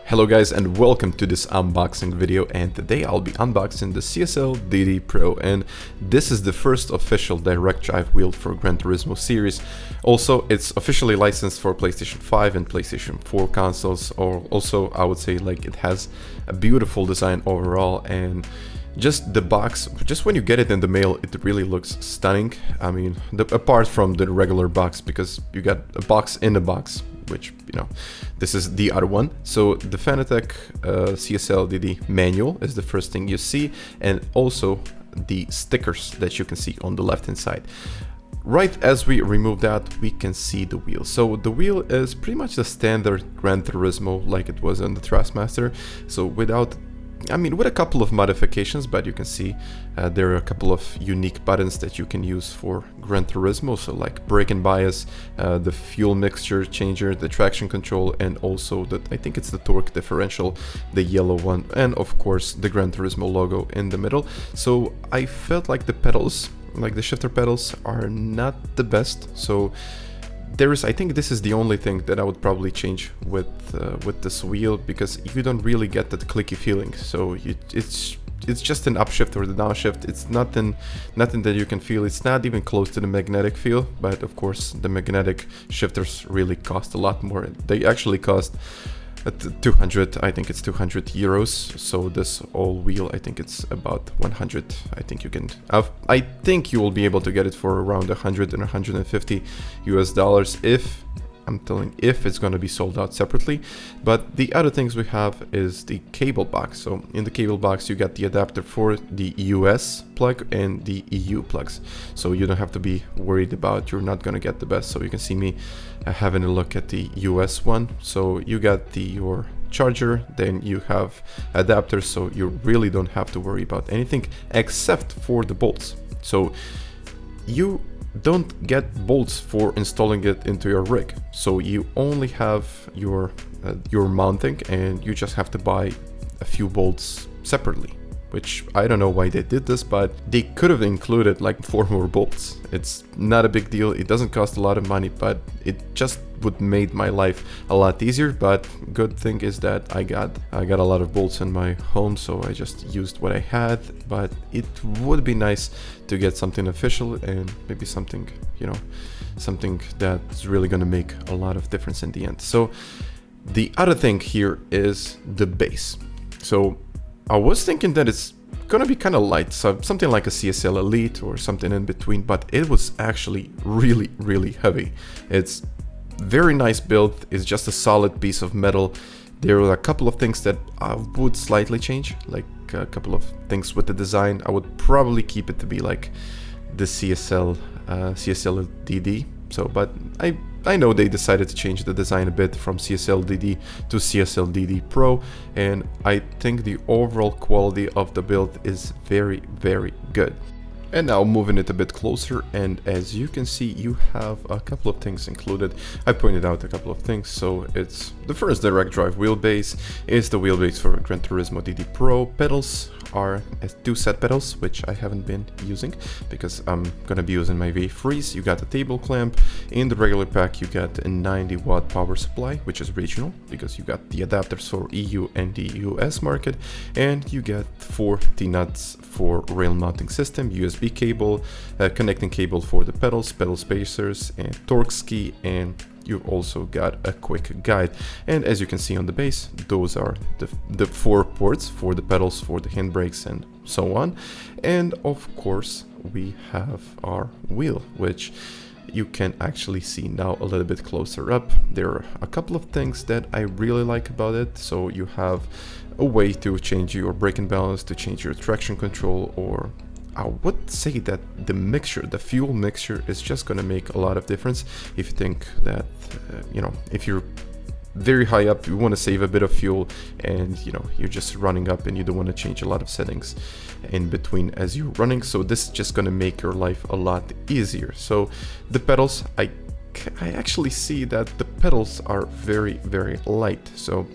Hello guys and welcome to this unboxing video, and today I'll be unboxing the CSL DD Pro, and this is the first official direct drive wheel for Gran Turismo series. Also, it's officially licensed for PlayStation 5 and PlayStation 4 consoles, or also I would say like it has a beautiful design overall, and just the box, just when you get it in the mail, it really looks stunning. I mean, apart from the regular box, because you got a box in a box, which, you know, this is the other one. So the Fanatec CSL DD manual is the first thing you see, and also the stickers that you can see on the left hand side. Right as we remove that, we can see the wheel. So the wheel is pretty much the standard Gran Turismo like it was on the Thrustmaster, so without, I mean, with a couple of modifications, but you can see there are a couple of unique buttons that you can use for Gran Turismo, so like brake and bias, the fuel mixture changer, the traction control, and also the, I think it's the torque differential, the yellow one, and of course the Gran Turismo logo in the middle. So I felt like the pedals, like the shifter pedals, are not the best. So I think this is the only thing that I would probably change with this wheel, because you don't really get that clicky feeling. So it's just an upshift or the downshift. It's nothing that you can feel. It's not even close to the magnetic feel, but of course the magnetic shifters really cost a lot more. They actually cost 200, I think it's 200 euros. So this all wheel, I think it's about 100. I think you will be able to get it for around 100 and 150 US dollars if it's going to be sold out separately. But the other things we have is the cable box. So in the cable box you got the adapter for the US plug and the EU plugs, so you don't have to be worried about you're not going to get the best. So you can see me having a look at the US one. So you got your charger, then you have adapters, so you really don't have to worry about anything except for the bolts. So you don't get bolts for installing it into your rig, so you only have your mounting, and you just have to buy a few bolts separately, which I don't know why they did this, but they could have included like 4 more bolts. It's not a big deal, it doesn't cost a lot of money, but it just would made my life a lot easier. But good thing is that I got a lot of bolts in my home, so I just used what I had. But it would be nice to get something official, and maybe something, you know, something that's really gonna make a lot of difference in the end. So the other thing here is the base. So I was thinking that it's gonna be kind of light, so something like a CSL Elite or something in between, but it was actually really heavy. It's very nice build. It's just a solid piece of metal. There are a couple of things that I would slightly change, like a couple of things with the design. I would probably keep it to be like the CSL DD. So, but I know they decided to change the design a bit from CSL DD to CSL DD Pro, and I think the overall quality of the build is very good. And now moving it a bit closer, and as you can see, you have a couple of things included. I pointed out a couple of things. So it's the first direct drive wheelbase is the wheelbase for Gran Turismo DD Pro. Pedals are 2 set pedals, which I haven't been using because I'm gonna be using my V3s. You got a table clamp. In the regular pack you got a 90-watt power supply, which is regional because you got the adapters for EU and the US market, and you get 4 T-nuts for rail mounting system, USB cable, connecting cable for the pedals, pedal spacers, and torque ski, and you've also got a quick guide. And as you can see on the base, those are the 4 ports for the pedals, for the handbrakes, and so on. And of course we have our wheel, which you can actually see now a little bit closer up. There are a couple of things that I really like about it. So you have a way to change your braking balance, to change your traction control, or I would say that the fuel mixture is just going to make a lot of difference. If you think that, you know, if you're very high up, you want to save a bit of fuel, and you know, you're just running up and you don't want to change a lot of settings in between as you're running. So this is just going to make your life a lot easier. So the pedals, I actually see that the pedals are very light. So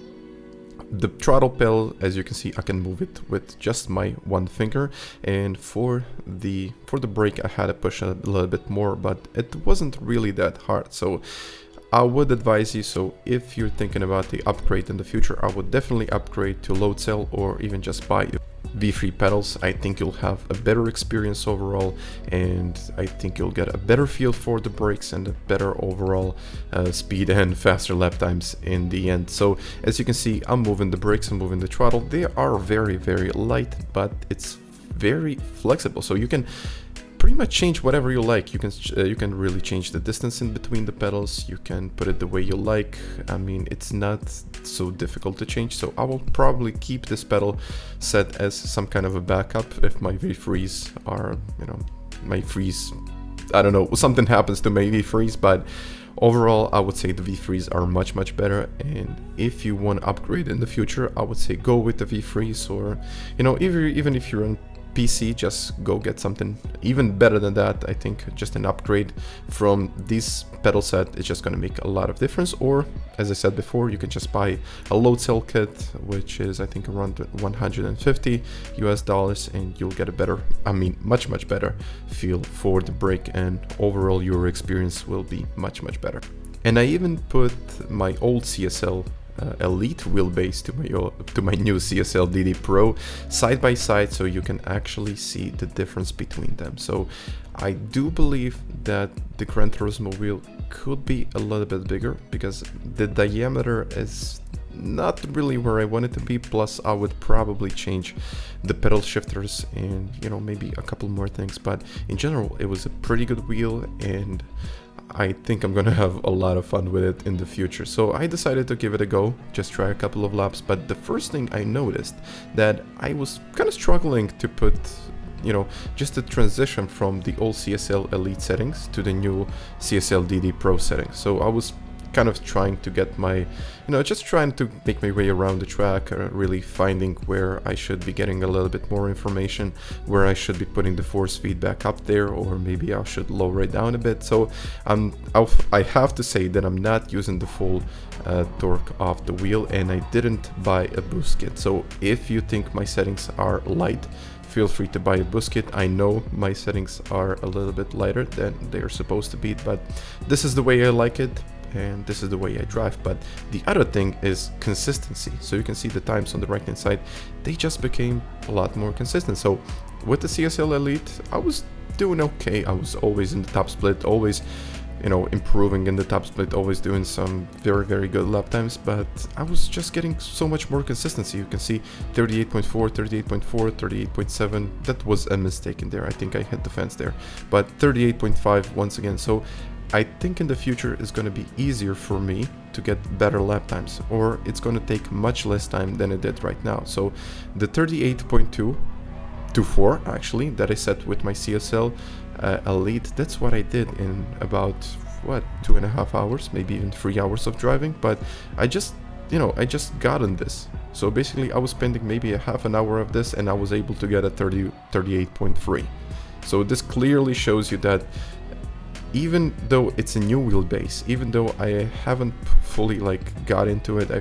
the throttle pedal, as you can see, I can move it with just my 1 finger, and for the brake I had to push a little bit more, but it wasn't really that hard. So I would advise you, so if you're thinking about the upgrade in the future, I would definitely upgrade to load cell or even just buy V3 pedals. I think you'll have a better experience overall, and I think you'll get a better feel for the brakes and a better overall speed and faster lap times in the end. So as you can see, I'm moving the brakes and moving the throttle. They are very, very light, but it's very flexible, so you can pretty much change whatever you like. You can really change the distance in between the pedals. You can put it the way you like. I mean, it's not so difficult to change, so I will probably keep this pedal set as some kind of a backup if my V3s are, you know, my freeze, I don't know, something happens to my V3s. But overall, I would say the V3s are much better, and if you want to upgrade in the future, I would say go with the V3s, or, you know, even if you're on PC, just go get something even better than that. I think just an upgrade from this pedal set is just going to make a lot of difference. Or, as I said before, you can just buy a load cell kit, which is I think around $150 and you'll get a better, I mean much better feel for the brake, and overall your experience will be much better. And I even put my old CSL Elite wheelbase to my new CSL DD Pro side by side, so you can actually see the difference between them. So I do believe that the Gran Turismo wheel could be a little bit bigger, because the diameter is not really where I want it to be. Plus I would probably change the pedal shifters and, you know, maybe a couple more things, but in general it was a pretty good wheel, and I think I'm gonna have a lot of fun with it in the future. So I decided to give it a go, just try a couple of laps. But the first thing I noticed, that I was kind of struggling to put, you know, just the transition from the old CSL Elite settings to the new CSL DD Pro settings. So I was kind of trying to get my, you know, just trying to make my way around the track, really finding where I should be getting a little bit more information, where I should be putting the force feedback up there, or maybe I should lower it down a bit. So I have to say that I'm not using the full torque of the wheel, and I didn't buy a boost kit. So if you think my settings are light, feel free to buy a boost kit. I know my settings are a little bit lighter than they're supposed to be, but this is the way I like it, and this is the way I drive. But the other thing is consistency. So you can see the times on the right hand side, they just became a lot more consistent. So with the CSL Elite, I was doing okay. I was always in the top split, always, you know, improving in the top split, always doing some very good lap times, but I was just getting so much more consistency. You can see 38.4, 38.4, 38.7. That was a mistake in there. I think I hit the fence there, but 38.5 once again. So I think in the future it's going to be easier for me to get better lap times, or it's going to take much less time than it did right now. So the 38.224 actually that I set with my CSL Elite, that's what I did in about, what, 2.5 hours, maybe even 3 hours of driving. But I just, you know, I just got on this. So basically I was spending maybe a half an hour of this, and I was able to get a 38.3. So this clearly shows you that even though it's a new wheelbase, even though I haven't fully got into it,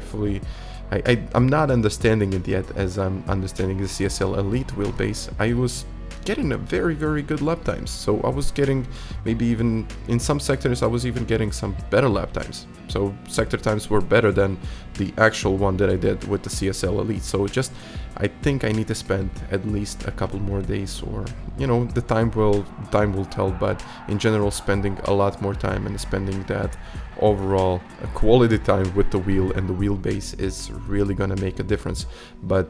I'm not understanding it yet as I'm understanding the CSL Elite wheelbase, I was getting a very good lap times. So I was getting, maybe even in some sectors I was even getting some better lap times. So sector times were better than the actual one that I did with the CSL Elite. So just, I think I need to spend at least a couple more days, or, you know, the time will tell. But in general, spending a lot more time and spending that overall quality time with the wheel and the wheelbase is really gonna make a difference. But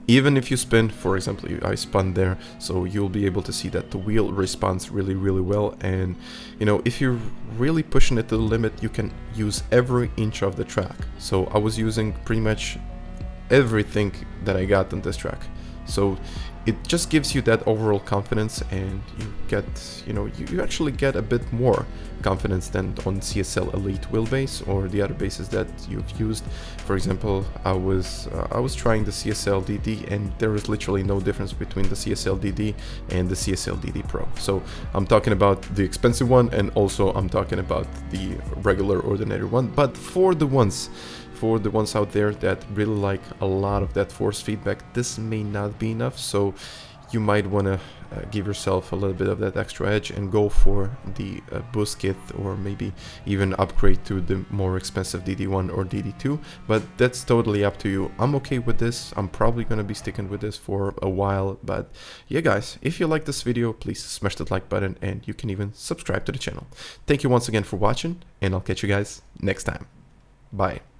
even if you spin, for example, I spun there, so you'll be able to see that the wheel responds really well. And, you know, if you're really pushing it to the limit, you can use every inch of the track. So I was using pretty much everything that I got on this track. So it just gives you that overall confidence, and you get, you know, you actually get a bit more confidence than on CSL Elite wheelbase or the other bases that you've used. For example, I was trying the CSL DD, and there is literally no difference between the CSL DD and the CSL DD Pro. So I'm talking about the expensive one, and also I'm talking about the regular ordinary one. But for the ones out there that really like a lot of that force feedback, this may not be enough. So you might want to give yourself a little bit of that extra edge and go for the boost kit, or maybe even upgrade to the more expensive DD1 or DD2, but that's totally up to you. I'm okay with this. I'm probably going to be sticking with this for a while, but yeah guys, if you like this video, please smash that like button, and you can even subscribe to the channel. Thank you once again for watching, and I'll catch you guys next time. Bye.